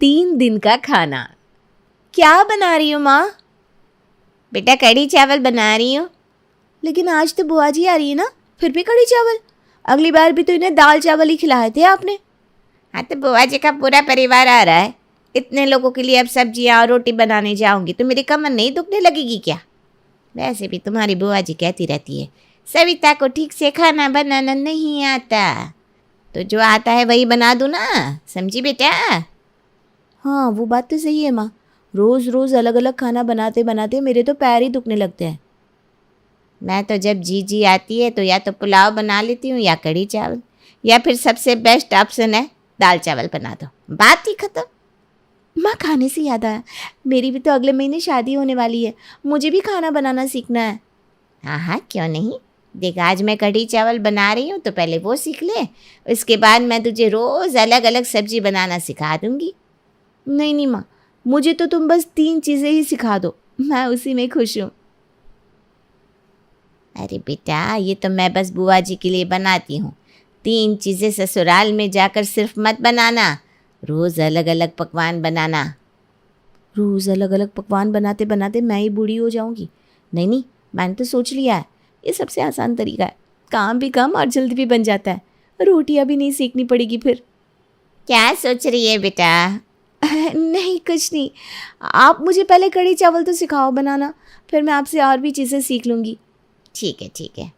3 दिन का खाना। क्या बना रही हो माँ? बेटा कढ़ी चावल बना रही हूँ। लेकिन आज तो बुआ जी आ रही है ना, फिर भी कढ़ी चावल? अगली बार भी तो इन्हें दाल चावल ही खिलाए थे आपने। हाँ तो बुआ जी का पूरा परिवार आ रहा है, इतने लोगों के लिए अब सब्जियाँ और रोटी बनाने जाऊंगी तो मेरी कमर नहीं दुखने लगेगी क्या? वैसे भी तुम्हारी बुआ जी कहती रहती है सविता को ठीक से खाना बनाना नहीं आता, तो जो आता है वही बना दूँ ना, समझी बेटा? हाँ वो बात तो सही है माँ, रोज़ रोज़ अलग अलग खाना बनाते बनाते मेरे तो पैर ही दुखने लगते हैं। मैं तो जब जी आती है तो या तो पुलाव बना लेती हूँ या कढ़ी चावल, या फिर सबसे बेस्ट ऑप्शन है दाल चावल बना दो, बात ही खत्म। माँ खाने से याद आया, मेरी भी तो अगले महीने शादी होने वाली है, मुझे भी खाना बनाना सीखना है। हाँ हाँ क्यों नहीं, देख आज मैं कढ़ी चावल बना रही हूँ तो पहले वो सीख ले, उसके बाद मैं तुझे रोज़ अलग अलग सब्जी बनाना सिखा दूँगी। नहीं नहीं माँ, मुझे तो तुम बस 3 चीज़ें ही सिखा दो, मैं उसी में खुश हूँ। अरे बेटा ये तो मैं बस बुआ जी के लिए बनाती हूँ, 3 चीज़ें ससुराल में जाकर सिर्फ मत बनाना, रोज़ अलग अलग पकवान बनाना। रोज़ अलग अलग पकवान बनाते बनाते मैं ही बूढ़ी हो जाऊंगी। नहीं नहीं, मैंने तो सोच लिया है, ये सबसे आसान तरीका है, काम भी कम और जल्दी भी बन जाता है, रोटियां भी नहीं सीखनी पड़ेगी फिर। क्या सोच रही है बेटा? नहीं कुछ नहीं, आप मुझे पहले कढ़ी चावल तो सिखाओ बनाना, फिर मैं आपसे और भी चीज़ें सीख लूँगी। ठीक है ठीक है।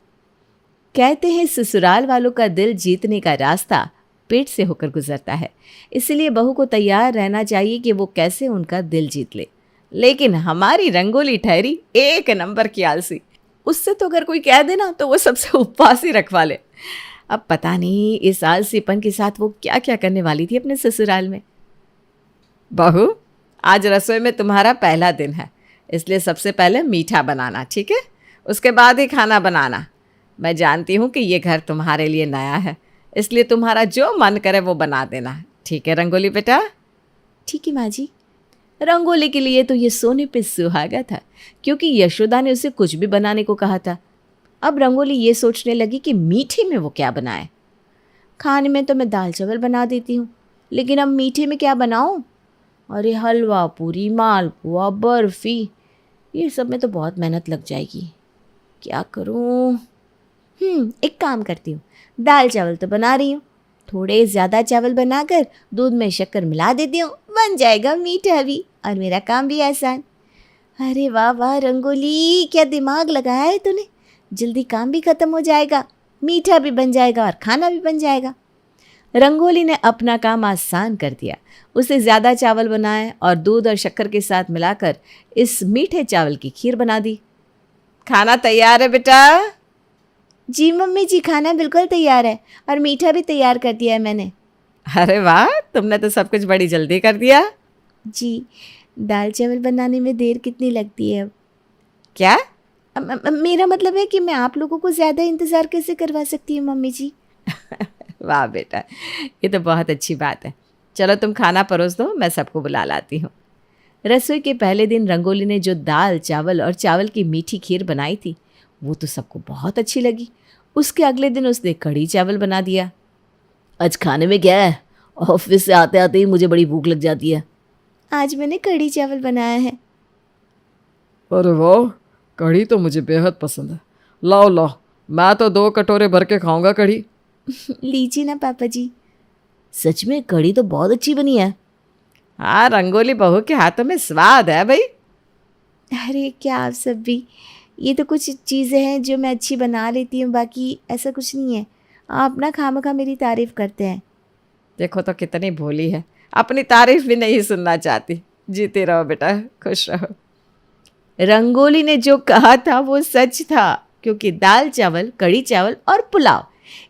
कहते हैं ससुराल वालों का दिल जीतने का रास्ता पेट से होकर गुजरता है, इसलिए बहू को तैयार रहना चाहिए कि वो कैसे उनका दिल जीत ले। लेकिन हमारी रंगोली ठहरी 1 नंबर की आलसी, उससे तो अगर कोई कह दे ना तो वो सबसे उपवास ही रखवा ले। अब पता नहीं इस आलसीपन के साथ वो क्या क्या करने वाली थी अपने ससुराल में। बहू आज रसोई में तुम्हारा पहला दिन है, इसलिए सबसे पहले मीठा बनाना, ठीक है? उसके बाद ही खाना बनाना। मैं जानती हूँ कि ये घर तुम्हारे लिए नया है, इसलिए तुम्हारा जो मन करे वो बना देना, ठीक है रंगोली बेटा? ठीक है माँ जी। रंगोली के लिए तो ये सोने पे सुहागा था, क्योंकि यशोदा ने उसे कुछ भी बनाने को कहा था। अब रंगोली ये सोचने लगी कि मीठे में वो क्या बनाए। खाने में तो मैं दाल चावल बना देती हूँ, लेकिन अब मीठे में क्या बनाऊँ? अरे हलवा पूरी, मालपुआ, बर्फ़ी, ये सब में तो बहुत मेहनत लग जाएगी, क्या करूँ? एक काम करती हूँ, दाल चावल तो बना रही हूँ, थोड़े ज़्यादा चावल बनाकर दूध में शक्कर मिला देती हूँ, बन जाएगा मीठा भी और मेरा काम भी आसान। अरे वाह वाह रंगोली, क्या दिमाग लगाया है तूने, जल्दी काम भी ख़त्म हो जाएगा, मीठा भी बन जाएगा और खाना भी बन जाएगा। रंगोली ने अपना काम आसान कर दिया। उसे ज़्यादा चावल बनाए और दूध और शक्कर के साथ मिलाकर इस मीठे चावल की खीर बना दी। खाना तैयार है बेटा? जी मम्मी जी, खाना बिल्कुल तैयार है और मीठा भी तैयार कर दिया है मैंने। अरे वाह, तुमने तो सब कुछ बड़ी जल्दी कर दिया। जी, दाल चावल बनाने में देर कितनी लगती है अब? क्या? मेरा मतलब है कि मैं आप लोगों को ज़्यादा इंतज़ार कैसे करवा सकती हूँ मम्मी जी। वाह बेटा, ये तो बहुत अच्छी बात है। चलो तुम खाना परोस दो, मैं सबको बुला लाती हूँ। रसोई के पहले दिन रंगोली ने जो दाल चावल और चावल की मीठी खीर बनाई थी वो तो सबको बहुत अच्छी लगी। उसके अगले दिन उसने कढ़ी चावल बना दिया। आज खाने में क्या है? ऑफिस से आते आते ही मुझे बड़ी भूख लग जाती है। आज मैंने कढ़ी चावल बनाया है। अरे वाह, कढ़ी तो मुझे बेहद पसंद है। लाओ लाओ, मैं तो 2 कटोरे भर के खाऊंगा कढ़ी। लीजिए ना पापा जी। सच में कढ़ी तो बहुत अच्छी बनी है। हाँ, रंगोली बहू के हाथों में स्वाद है भाई। अरे क्या आप सब भी, ये तो कुछ चीज़ें हैं जो मैं अच्छी बना लेती हूँ, बाकी ऐसा कुछ नहीं है। आप ना खामखा मेरी तारीफ़ करते हैं। देखो तो कितनी भोली है, अपनी तारीफ़ भी नहीं सुनना चाहती। जीते रहो बेटा, खुश रहो। रंगोली ने जो कहा था वो सच था, क्योंकि दाल चावल, कढ़ी चावल और पुलाव,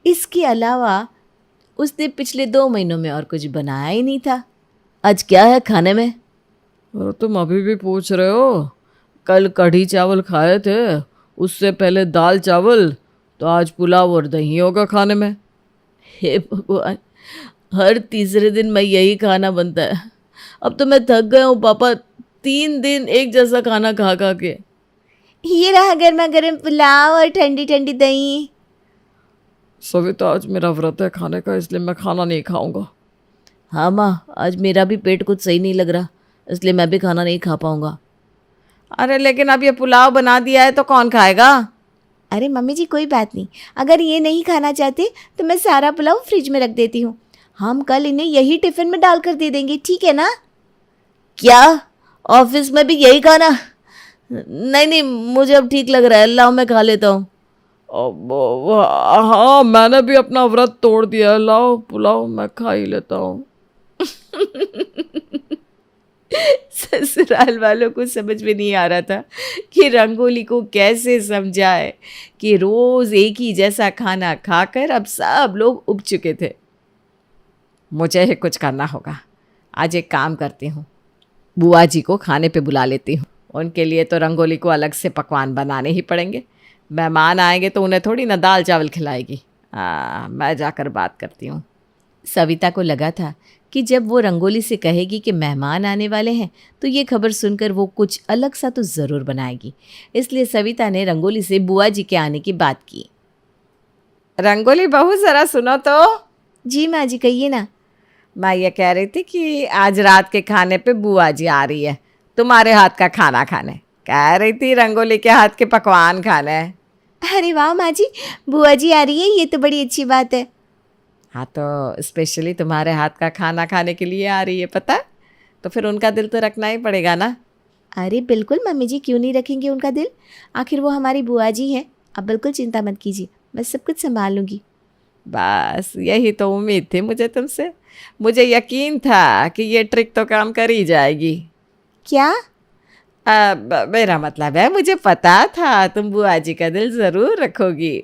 इसके अलावा उसने पिछले 2 महीनों में और कुछ बनाया ही नहीं था। आज क्या है खाने में? अरे तुम अभी भी पूछ रहे हो? कल कढ़ी चावल खाए थे, उससे पहले दाल चावल, तो आज पुलाव और दही होगा खाने में। हे भगवान, हर तीसरे दिन मैं यही खाना बनता है। अब तो मैं थक गया हूँ पापा, 3 दिन एक जैसा खाना खा खा के। ये रहा गर्मा गर्म पुलाव और ठंडी ठंडी दही। सविता आज मेरा व्रत है खाने का, इसलिए मैं खाना नहीं खाऊंगा। हाँ माँ, आज मेरा भी पेट कुछ सही नहीं लग रहा, इसलिए मैं भी खाना नहीं खा पाऊँगा। अरे लेकिन अब ये पुलाव बना दिया है तो कौन खाएगा? अरे मम्मी जी कोई बात नहीं, अगर ये नहीं खाना चाहते तो मैं सारा पुलाव फ्रिज में रख देती हूँ। हम कल इन्हें यही टिफ़िन में डाल कर दे देंगे, ठीक है ना? क्या ऑफिस में भी यही खाना? नहीं नहीं, मुझे अब ठीक लग रहा है, लाओ मैं खा लेता हूँ। हाँ, मैंने भी अपना व्रत तोड़ दिया है, लाओ पुलाव मैं खा ही लेता हूँ। ससुराल वालों को समझ में नहीं आ रहा था कि रंगोली को कैसे समझाए कि रोज एक ही जैसा खाना खाकर अब सब लोग उब चुके थे। मुझे ही कुछ करना होगा। आज एक काम करती हूँ, बुआ जी को खाने पे बुला लेती हूँ। उनके लिए तो रंगोली को अलग से पकवान बनाने ही पड़ेंगे। मेहमान आएंगे तो उन्हें थोड़ी ना दाल चावल खिलाएगी। मैं जाकर बात करती हूँ। सविता को लगा था कि जब वो रंगोली से कहेगी कि मेहमान आने वाले हैं तो ये खबर सुनकर वो कुछ अलग सा तो ज़रूर बनाएगी। इसलिए सविता ने रंगोली से बुआ जी के आने की बात की। रंगोली बहू ज़रा सुनो तो। जी माँ जी, कहिए ना। मैं ये कह रही थी कि आज रात के खाने पे बुआ जी आ रही है तुम्हारे हाथ का खाना खाने। कह रही थी रंगोली के हाथ के पकवान खाने। अरे वाह माँ जी, बुआ जी आ रही है, ये तो बड़ी अच्छी बात है। हाँ, तो स्पेशली तुम्हारे हाथ का खाना खाने के लिए आ रही है, पता? तो फिर उनका दिल तो रखना ही पड़ेगा ना। अरे बिल्कुल मम्मी जी, क्यों नहीं रखेंगे उनका दिल, आखिर वो हमारी बुआ जी हैं। आप बिल्कुल चिंता मत कीजिए, मैं सब कुछ संभाल लूँगी। बस यही तो उम्मीद थी मुझे तुमसे। मुझे यकीन था कि ये ट्रिक तो काम कर ही जाएगी। क्या? मेरा मतलब है, मुझे पता था तुम बुआ जी का दिल ज़रूर रखोगी।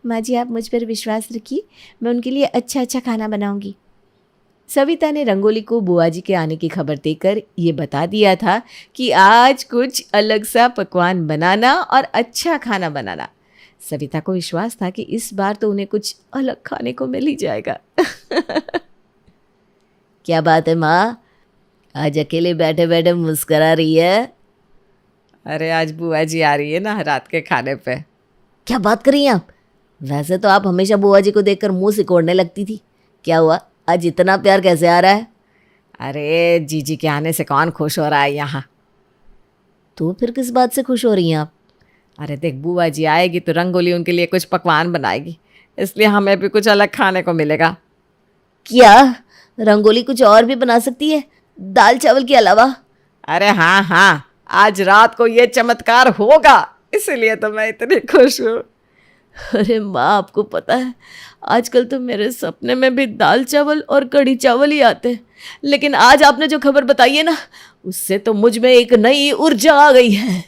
माँ जी आप मुझ पर विश्वास रखिए, मैं उनके लिए अच्छा अच्छा खाना बनाऊंगी। सविता ने रंगोली को बुआ जी के आने की खबर देकर ये बता दिया था कि आज कुछ अलग सा पकवान बनाना और अच्छा खाना बनाना। सविता को विश्वास था कि इस बार तो उन्हें कुछ अलग खाने को मिल ही जाएगा। क्या बात है माँ, आज अकेले बैठे बैठे मुस्करा रही है? अरे आज बुआ जी आ रही है ना रात के खाने पे। क्या बात कर रही हैं आप? वैसे तो आप हमेशा बुआ जी को देखकर मुंह सिकोड़ने लगती थी, क्या हुआ आज इतना प्यार कैसे आ रहा है? अरे जीजी के आने से कौन खुश हो रहा है यहाँ? तो फिर किस बात से खुश हो रही हैं आप? अरे देख, बुआ जी आएगी तो रंगोली उनके लिए कुछ पकवान बनाएगी, इसलिए हमें भी कुछ अलग खाने को मिलेगा। क्या रंगोली कुछ और भी बना सकती है दाल चावल के अलावा? अरे हाँ हाँ, आज रात को ये चमत्कार होगा, इसलिए तो मैं इतनी खुश हूँ। अरे माँ, आपको पता है आजकल तो मेरे सपने में भी दाल चावल और कढ़ी चावल ही आते हैं, लेकिन आज आपने जो खबर बताई है ना, उससे तो मुझ में एक नई ऊर्जा आ गई है,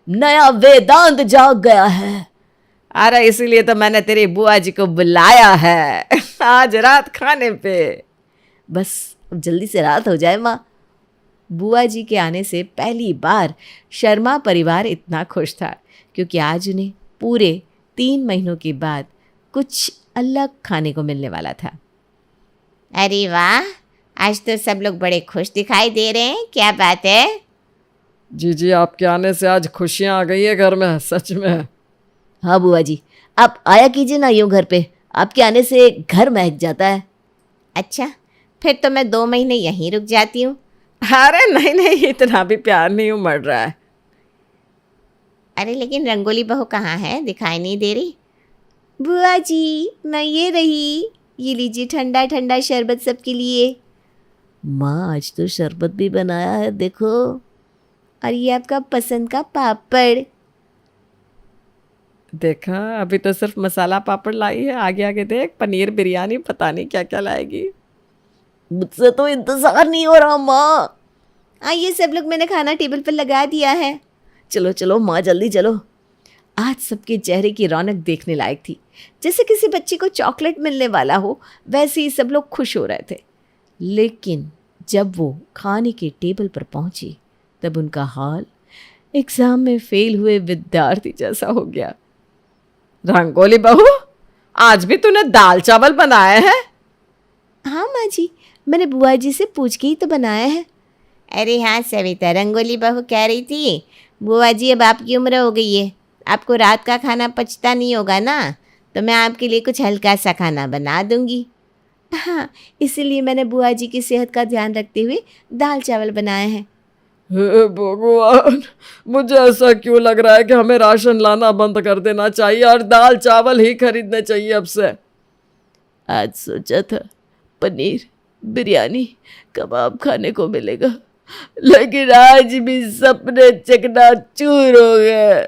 नया वेदांत जाग गया है। अरे इसीलिए तो मैंने तेरी बुआ जी को बुलाया है आज रात खाने पे। बस अब जल्दी से रात हो जाए माँ। बुआ जी के आने से पहली बार शर्मा परिवार इतना खुश था, क्योंकि आज उन्हें पूरे 3 महीनों के बाद कुछ अलग खाने को मिलने वाला था। अरे वाह, आज तो सब लोग बड़े खुश दिखाई दे रहे हैं, क्या बात है? जी आपके आने से आज खुशियाँ आ गई है घर में, सच में। हाँ बुआ जी, आप आया कीजिए ना यूँ घर पे, आपके आने से घर महक जाता है। अच्छा, फिर तो मैं 2 महीने यहीं रुक जाती हूँ। अरे नहीं नहीं, इतना भी प्यार नहीं उमड़ रहा है। अरे लेकिन रंगोली बहू कहाँ है, दिखाई नहीं दे रही। बुआ जी मैं ये रही, ये लीजिए ठंडा ठंडा शरबत सबके लिए। माँ आज तो शरबत भी बनाया है, देखो। और ये आपका पसंद का पापड़। देखा, अभी तो सिर्फ मसाला पापड़ लाई है, आगे आगे देख पनीर बिरयानी, पता नहीं क्या क्या लाएगी। मुझसे तो इंतजार नहीं हो रहा माँ। आइए सब लोग, मैंने खाना टेबल पर लगा दिया है। चलो चलो माँ, जल्दी चलो। आज सबके चेहरे की रौनक देखने लायक थी। जैसे किसी बच्चे को चॉकलेट मिलने वाला हो, वैसे ही सब लोग खुश हो रहे थे। लेकिन जब वो खाने के टेबल पर पहुंची, तब उनका हाल एग्जाम में फेल हुए विद्यार्थी जैसा हो गया। रंगोली बहू, आज भी तूने दाल चावल बनाए हैं? हाँ माँ जी, मैंने बुआ जी से पूछ के ही तो बनाया है। अरे हाँ सविता, रंगोली बहू कह रही थी बुआ जी अब आपकी उम्र हो गई है, आपको रात का खाना पचता नहीं होगा ना, तो मैं आपके लिए कुछ हल्का सा खाना बना दूंगी। हाँ, इसीलिए मैंने बुआ जी की सेहत का ध्यान रखते हुए दाल चावल बनाए हैं। हे भगवान, मुझे ऐसा क्यों लग रहा है कि हमें राशन लाना बंद कर देना चाहिए और दाल चावल ही खरीदने चाहिए अब से। आज सोचा था पनीर, बिरयानी, कबाब खाने को मिलेगा, लेकिन आज भी सपने चकनाचूर हो गए।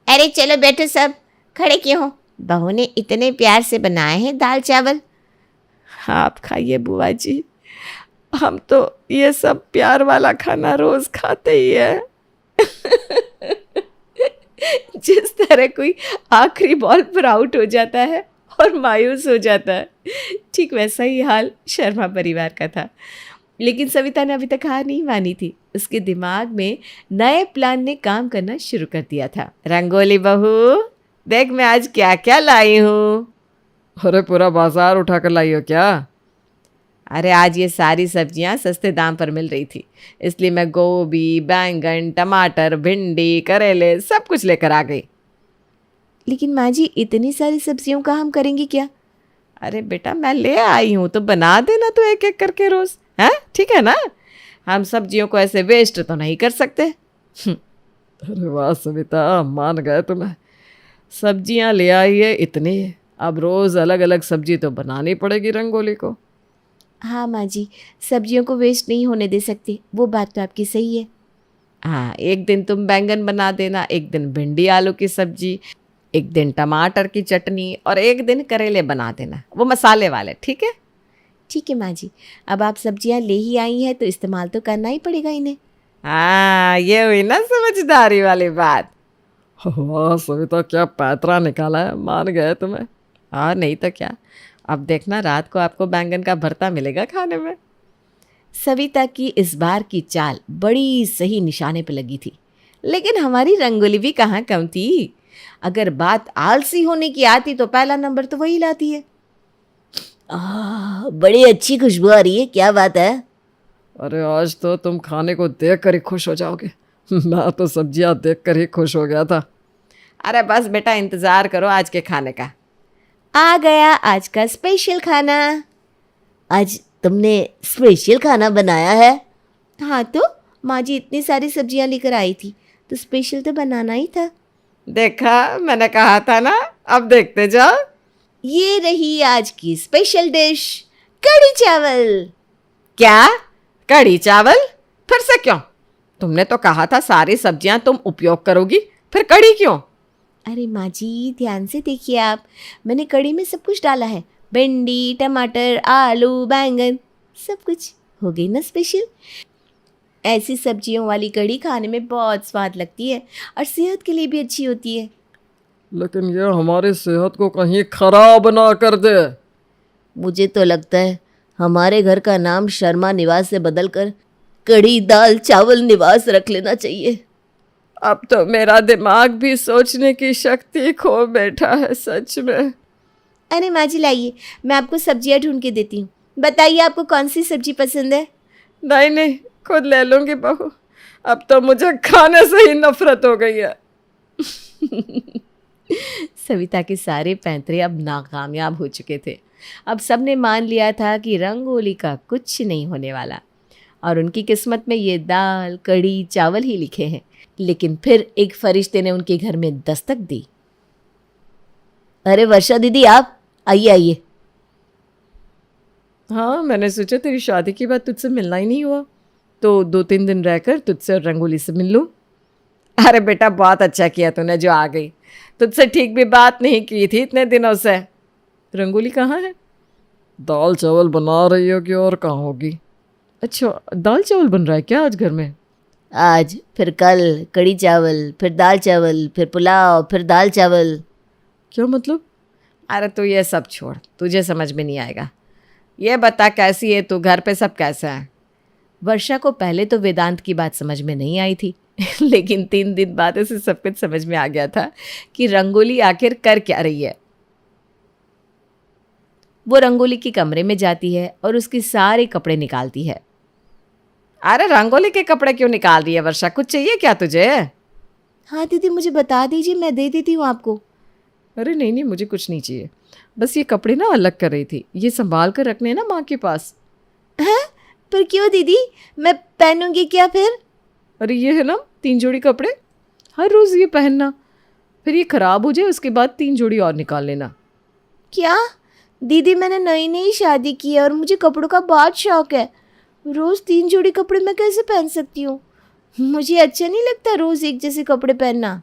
अरे चलो बैठो सब, खड़े क्यों हो? बहू ने इतने प्यार से बनाए हैं दाल चावल। आप खाइए बुआ जी, हम तो ये सब प्यार वाला खाना रोज खाते ही है। जिस तरह कोई आखिरी बॉल पर आउट हो जाता है और मायूस हो जाता है, ठीक वैसा ही हाल शर्मा परिवार का था। लेकिन सविता ने अभी तक हार नहीं मानी थी। उसके दिमाग में नए प्लान ने काम करना शुरू कर दिया था। रंगोली बहू, देख मैं आज क्या क्या लाई हूँ। अरे पूरा बाजार उठा कर लाई हो क्या? अरे आज ये सारी सब्जियां सस्ते दाम पर मिल रही थी, इसलिए मैं गोभी, बैंगन, टमाटर, भिंडी, करेले सब कुछ लेकर आ गई। लेकिन माँ जी, इतनी सारी सब्जियों का हम करेंगे क्या? अरे बेटा, मैं ले आई हूँ तो बना देना तो एक एक करके रोज, हैं? ठीक है ना? हम सब्जियों को ऐसे वेस्ट तो नहीं कर सकते। अरे वाह सविता, मान गए तुम्हें। सब्जियां ले आई है इतनी, अब रोज अलग अलग सब्जी तो बनानी पड़ेगी रंगोली को। हाँ माँ जी, सब्जियों को वेस्ट नहीं होने दे सकते, वो बात तो आपकी सही है। हाँ, एक दिन तुम बैंगन बना देना, एक दिन भिंडी आलू की सब्जी, एक दिन टमाटर की चटनी और एक दिन करेले बना देना, वो मसाले वाले। ठीक है? ठीक है माँ जी, अब आप सब्जियाँ ले ही आई हैं तो इस्तेमाल तो करना ही पड़ेगा इन्हें। हाँ, ये हुई ना समझदारी वाली बात। वाह सविता, क्या पैतरा निकाला है, मान गए तुम्हें। और नहीं तो क्या, अब देखना रात को आपको बैंगन का भरता मिलेगा खाने में। सविता की इस बार की चाल बड़ी सही निशाने पर लगी थी, लेकिन हमारी रंगोली भी कहाँ कम थी। अगर बात आलसी होने की आती तो पहला नंबर तो वही लाती है। बड़ी अच्छी खुशबू आ रही है, क्या बात है? अरे आज तो तुम खाने को देख कर ही खुश हो जाओगे। मैं तो सब्जियां देख कर ही खुश हो गया था। अरे बस बेटा, इंतज़ार करो आज के खाने का। आ गया आज का स्पेशल खाना। आज तुमने स्पेशल खाना बनाया है? हाँ, तो माँ जी इतनी सारी सब्जियाँ लेकर आई थी तो स्पेशल तो बनाना ही था। देखा, मैंने कहा था ना, अब देखते जाओ। ये रही आज की स्पेशल डिश, कढ़ी चावल। क्या? कढ़ी चावल? फिर से क्यों? तुमने तो कहा था सारी सब्जियां तुम उपयोग करोगी, फिर कढ़ी क्यों? अरे माँ जी, ध्यान से देखिए आप, मैंने कढ़ी में सब कुछ डाला है, भिंडी, टमाटर, आलू, बैंगन, सब कुछ। हो गई ना स्पेशल। ऐसी सब्जियों वाली कढ़ी खाने में बहुत स्वाद लगती है और सेहत के लिए भी अच्छी होती है। लेकिन ये हमारी सेहत को कहीं खराब ना कर दे। मुझे तो लगता है हमारे घर का नाम शर्मा निवास से बदलकर कढ़ी दाल चावल निवास रख लेना चाहिए। अब तो मेरा दिमाग भी सोचने की शक्ति खो बैठा है, सच में। अरे माँ जी लाइए, मैं आपको सब्जियाँ ढूंढ के देती हूँ। बताइए आपको कौन सी सब्जी पसंद है? नहीं नहीं, खुद ले लूंगी बहू, अब तो मुझे खाने से ही नफरत हो गई है। सविता के सारे पैंतरे अब नाकामयाब हो चुके थे। अब सबने मान लिया था कि रंगोली का कुछ नहीं होने वाला और उनकी किस्मत में ये दाल, कढ़ी, चावल ही लिखे हैं। लेकिन फिर एक फरिश्ते ने उनके घर में दस्तक दी। अरे वर्षा दीदी, आप आइए आइए। हाँ, मैंने सोचा तेरी शादी के बाद तुझसे मिलना ही नहीं हुआ, तो 2-3 दिन रहकर तुझसे और रंगोली से मिल लूँ। अरे बेटा, बहुत अच्छा किया तूने जो आ गई, तुझसे ठीक भी बात नहीं की थी इतने दिनों से। रंगोली कहाँ है? दाल चावल बना रही होगी और कहाँ होगी। अच्छा, दाल चावल बन रहा है क्या आज घर में? आज, फिर कल कढ़ी चावल, फिर दाल चावल, फिर पुलाव, फिर दाल चावल। क्या मतलब? अरे तू ये सब छोड़, तुझे समझ में नहीं आएगा। ये बता कैसी है तू, घर पे सब कैसा है? वर्षा को पहले तो वेदांत की बात समझ में नहीं आई थी लेकिन 3 दिन बाद उसे सब कुछ समझ में आ गया था कि रंगोली आखिर कर क्या रही है। वो रंगोली के कमरे में जाती है और उसके सारे कपड़े निकालती है। अरे रंगोली के कपड़े क्यों निकाल रही है वर्षा, कुछ चाहिए क्या तुझे? हाँ दीदी, मुझे बता दीजिए, मैं दे देती हूँ आपको। अरे नहीं नहीं, मुझे कुछ नहीं चाहिए। बस ये कपड़े ना अलग कर रही थी, ये संभाल कर रखने हैं ना माँ के पास। हैं? पर क्यों दीदी, मैं पहनूंगी क्या फिर? अरे ये है ना 3 जोड़ी कपड़े, हर रोज़ ये पहनना, फिर ये ख़राब हो जाए उसके बाद 3 जोड़ी और निकाल लेना। क्या दीदी, मैंने नई नई शादी की है और मुझे कपड़ों का बहुत शौक है। रोज़ 3 जोड़ी कपड़े मैं कैसे पहन सकती हूँ? मुझे अच्छा नहीं लगता रोज़ एक जैसे कपड़े पहनना।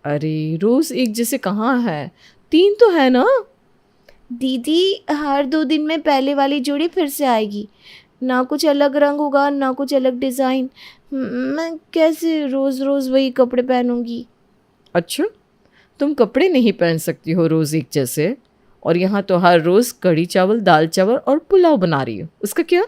अरे रोज़ एक जैसे कहाँ है, 3 तो है ना। दीदी, हर 2 दिन में पहले वाली जोड़ी फिर से आएगी, ना कुछ अलग रंग होगा ना कुछ अलग डिज़ाइन। मैं कैसे रोज़ रोज़ वही कपड़े पहनूंगी? अच्छा, तुम कपड़े नहीं पहन सकती हो रोज़ एक जैसे, और यहाँ तो हर रोज़ कढ़ी चावल, दाल चावल और पुलाव बना रही हो, उसका क्या?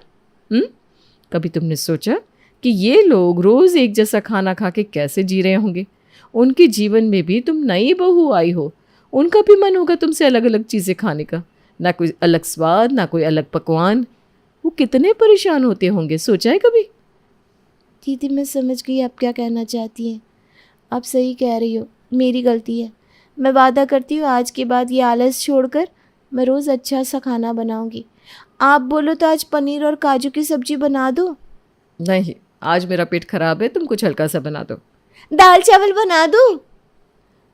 कभी तुमने सोचा कि ये लोग रोज़ एक जैसा खाना खा के कैसे जी रहे होंगे? उनके जीवन में भी तुम नई बहू आई हो, उनका भी मन होगा तुमसे अलग अलग चीज़ें खाने का, ना कोई अलग स्वाद ना कोई अलग पकवान। वो कितने परेशान होते होंगे, सोचा है कभी? दीदी, मैं समझ गई आप क्या कहना चाहती हैं। आप सही कह रही हो, मेरी गलती है। मैं वादा करती हूँ आज के बाद ये आलस छोड़कर मैं रोज़ अच्छा सा खाना बनाऊंगी। आप बोलो तो आज पनीर और काजू की सब्जी बना दो। नहीं, आज मेरा पेट खराब है, तुम कुछ हल्का सा बना दो। दाल चावल बना दो।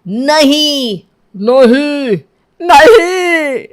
नहीं नहीं नहीं,